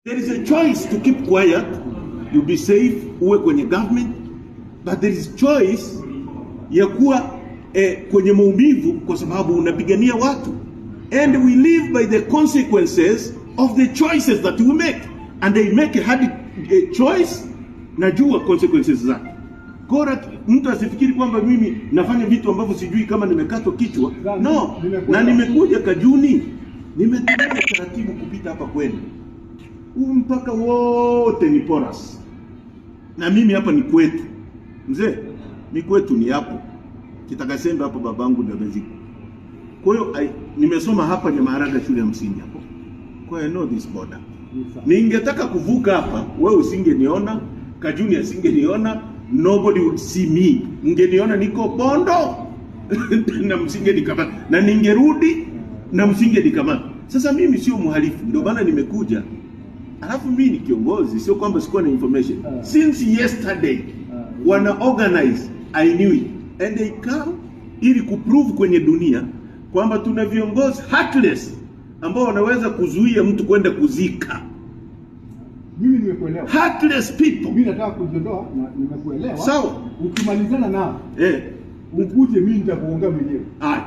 There is a choice to keep quiet, you be safe, uwe kwenye government, but there is choice ya kuwa kwenye maumivu kwa sababu unapigania watu. And we live by the consequences of the choices that we make. And they make a hard choice, najua consequences zake. Kora mtu asifikiri kwamba mimi nafanya vitu ambavyo sijui kama nimekatwa kichwa. No, na nimekuja Kajuni, nimetumia taratibu kupita hapa kwenu. Mpaka wote ni porous. Na mimi hapa ni kwetu. Mzee, ni kwetu ni hapo. Kitakasembe hapo babangu ndio amezika. Kwa hiyo nimesoma hapa Nyamaharaga shule ya msingi hapo. Kwa hiyo I know this border. Ningetaka kuvuka hapa, wewe usingeniona, Kajuni asingeniona, nobody would see me. Mngeniona niko Bondo na msingenikamata. Na ningerudi na msingenikamata. Sasa mimi sio mhalifu, ndio maana nimekuja. Alafu mimi ni kiongozi, sio kwamba sikuwa na information. Since yesterday, wana organize, I knew it. And they come ili kuprove kwenye dunia kwamba tuna viongozi heartless ambao wanaweza kuzuia mtu kwenda kuzika. Mimi nimekuelewa. Heartless people. Mimi nataka kujiondoa na nimekuelewa. Sawa. Ukimalizana nao. Ukuje mimi nitakuongea mwenyewe. Ah.